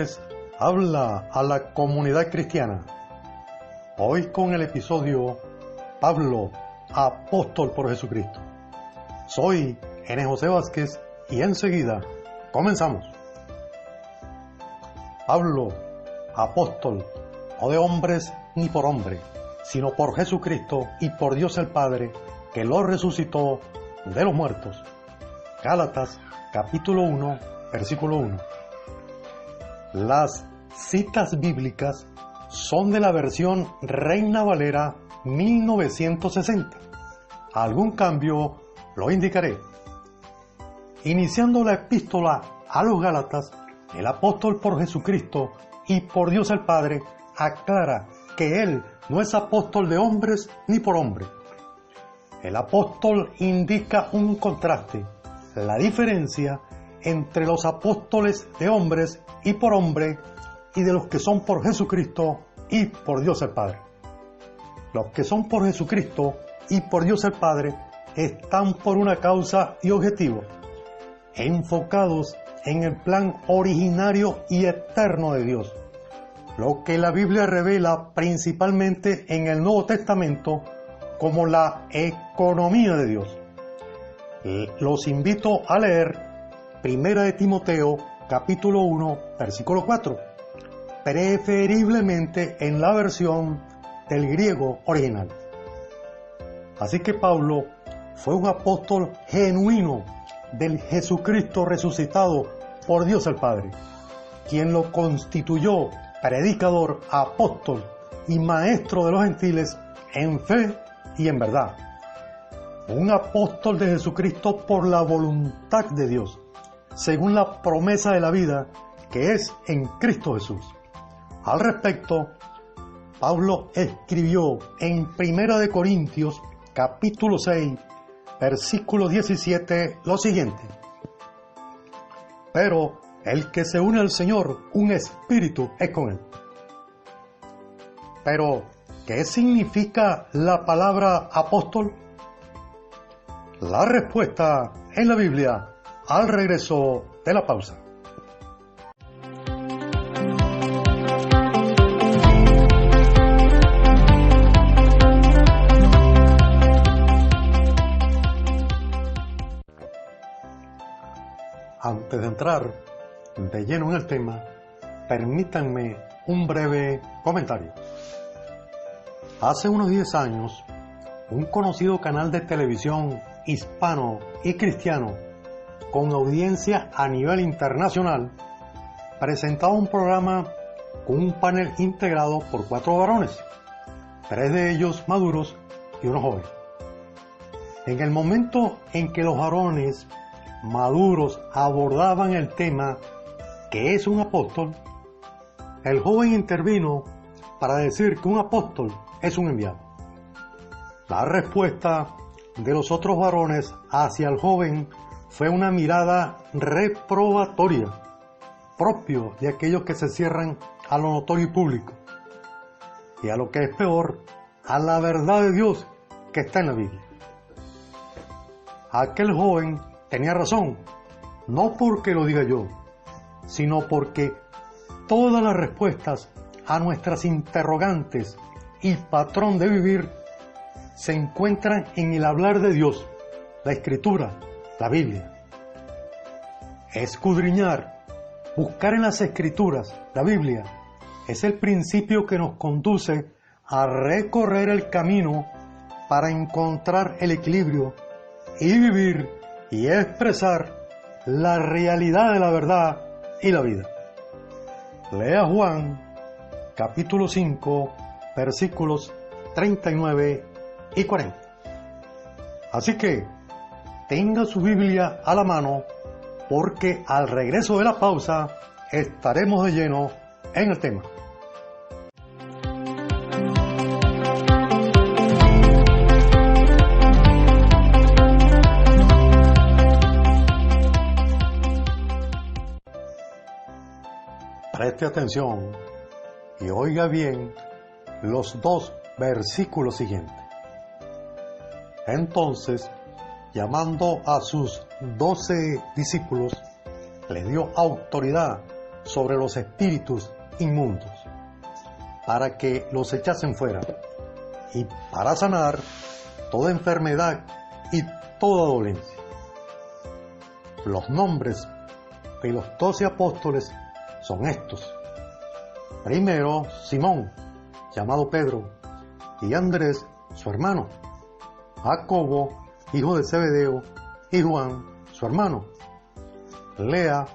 Ángeles habla a la comunidad cristiana. Hoy con el episodio Pablo, apóstol por Jesucristo. Soy N. José Vázquez y enseguida comenzamos. Pablo, apóstol, no de hombres ni por hombre, sino por Jesucristo y por Dios el Padre, que lo resucitó de los muertos. Gálatas, capítulo 1, versículo 1. Las citas bíblicas son de la versión Reina Valera 1960. Algún cambio lo indicaré. Iniciando la epístola a los Gálatas, el apóstol por Jesucristo y por Dios el Padre aclara que él no es apóstol de hombres ni por hombre. El apóstol indica un contraste, la diferencia entre los apóstoles de hombres y por hombre y de los que son por Jesucristo y por Dios el Padre. Los que son por Jesucristo y por Dios el Padre están por una causa y objetivo, enfocados en el plan originario y eterno de Dios, lo que la Biblia revela principalmente en el Nuevo Testamento como la economía de Dios. Los invito a leer 1 de Timoteo, capítulo 1, versículo 4, preferiblemente en la versión del griego original. Así que Pablo fue un apóstol genuino del Jesucristo resucitado por Dios el Padre, quien lo constituyó predicador, apóstol y maestro de los gentiles en fe y en verdad. Un apóstol de Jesucristo por la voluntad de Dios, según la promesa de la vida que es en Cristo Jesús. Al respecto, Pablo escribió en 1 de Corintios, capítulo 6, versículo 17, lo siguiente: pero el que se une al Señor, un espíritu es con él. Pero, ¿qué significa la palabra apóstol? La respuesta en la Biblia al regreso de la pausa. Antes de entrar de lleno en el tema, permítanme un breve comentario. Hace unos 10 años, un conocido canal de televisión hispano y cristiano con audiencia a nivel internacional presentaba un programa con un panel integrado por 4 varones, 3 de ellos maduros y uno joven. En el momento en que los varones maduros abordaban el tema ¿qué es un apóstol?, el joven intervino para decir que un apóstol es un enviado. La respuesta de los otros varones hacia el joven fue una mirada reprobatoria, propio de aquellos que se cierran a lo notorio y público, y a lo que es peor, a la verdad de Dios que está en la Biblia. Aquel joven tenía razón, no porque lo diga yo, sino porque todas las respuestas a nuestras interrogantes y patrón de vivir se encuentran en el hablar de Dios, la Escritura, la Biblia. Escudriñar, buscar en las Escrituras, la Biblia, es el principio que nos conduce a recorrer el camino para encontrar el equilibrio y vivir y expresar la realidad de la verdad y la vida. Lea Juan, capítulo 5, versículos 39 y 40. Así que, tenga su Biblia a la mano, porque al regreso de la pausa estaremos de lleno en el tema. Preste atención y oiga bien los 2 versículos siguientes. Entonces, llamando a sus 12 discípulos, le dio autoridad sobre los espíritus inmundos, para que los echasen fuera, y para sanar toda enfermedad y toda dolencia. Los nombres de los 12 apóstoles son estos. Primero, Simón, llamado Pedro, y Andrés, su hermano, Jacobo, hijo de Zebedeo, y Juan, su hermano. Lea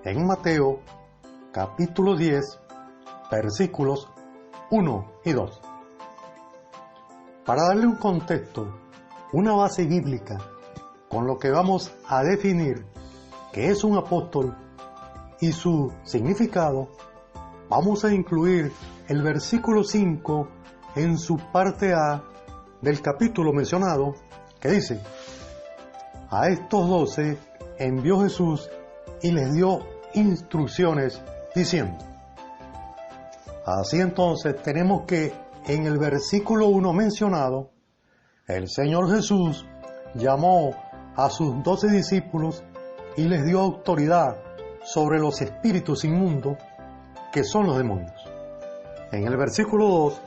en Mateo, capítulo 10, versículos 1 y 2. Para darle un contexto, una base bíblica, con lo que vamos a definir qué es un apóstol y su significado, vamos a incluir el versículo 5 en su parte A del capítulo mencionado, que dice: a estos 12 envió Jesús y les dio instrucciones diciendo. Así entonces tenemos que en el versículo 1 mencionado, el Señor Jesús llamó a sus 12 discípulos y les dio autoridad sobre los espíritus inmundos, que son los demonios. En el versículo 2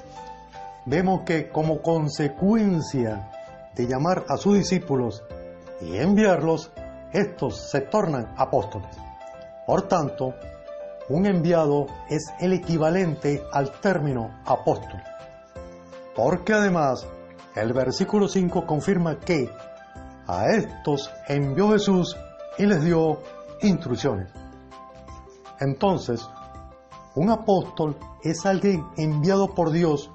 vemos que como consecuencia de llamar a sus discípulos y enviarlos, estos se tornan apóstoles. Por tanto, un enviado es el equivalente al término apóstol. Porque además, el versículo 5 confirma que a estos envió Jesús y les dio instrucciones. Entonces, un apóstol es alguien enviado por Dios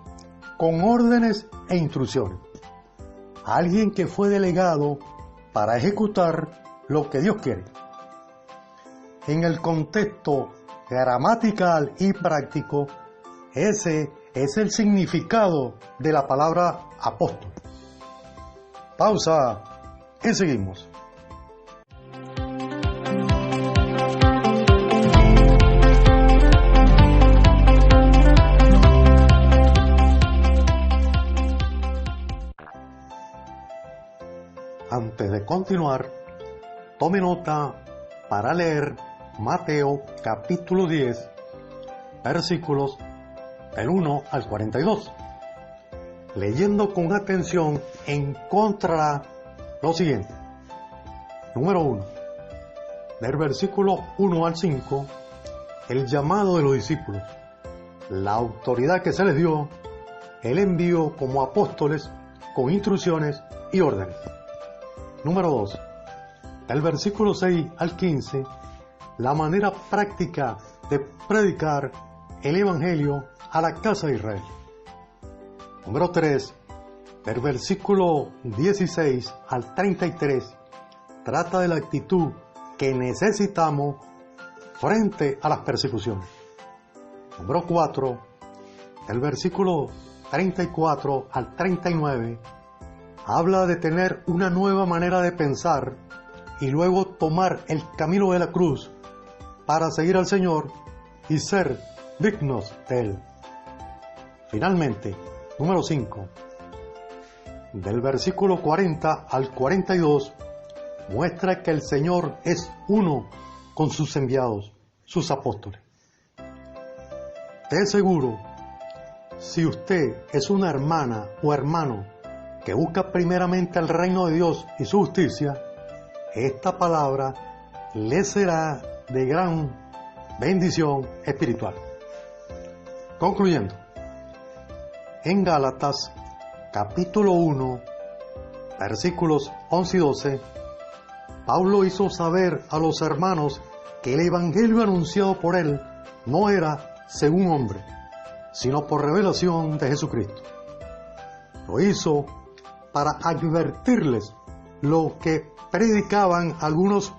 con órdenes e instrucciones. Alguien que fue delegado para ejecutar lo que Dios quiere. En el contexto gramatical y práctico, ese es el significado de la palabra apóstol. Pausa y seguimos. Antes de continuar, tome nota para leer Mateo capítulo 10, versículos del 1 al 42. Leyendo con atención, encontrará lo siguiente. Número 1. Del versículo 1 al 5, el llamado de los discípulos, la autoridad que se les dio, el envío como apóstoles con instrucciones y órdenes. Número 2. Del versículo 6 al 15, la manera práctica de predicar el Evangelio a la casa de Israel. Número 3. Del versículo 16 al 33, trata de la actitud que necesitamos frente a las persecuciones. Número 4. Del versículo 34 al 39, habla de tener una nueva manera de pensar y luego tomar el camino de la cruz para seguir al Señor y ser dignos de Él. Finalmente, número 5. Del versículo 40 al 42, muestra que el Señor es uno con sus enviados, sus apóstoles. De seguro, si usted es una hermana o hermano que busca primeramente el reino de Dios y su justicia, esta palabra le será de gran bendición espiritual. Concluyendo, en Gálatas capítulo 1, versículos 11 y 12, Pablo hizo saber a los hermanos que el evangelio anunciado por él no era según hombre, sino por revelación de Jesucristo. Lo hizo para advertirles lo que predicaban algunos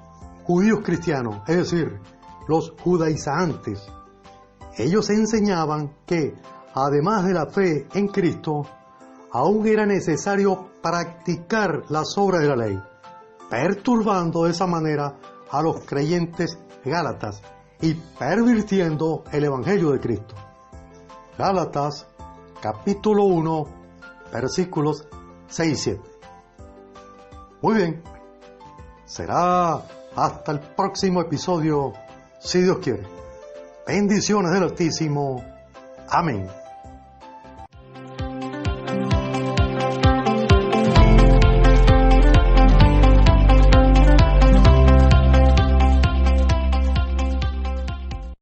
judíos cristianos, es decir, los judaizantes. Ellos enseñaban que, además de la fe en Cristo, aún era necesario practicar las obras de la ley, perturbando de esa manera a los creyentes gálatas y pervirtiendo el evangelio de Cristo. Gálatas, capítulo 1, versículos 6 y 7. Muy bien, será hasta el próximo episodio, si Dios quiere. Bendiciones del Altísimo. Amén.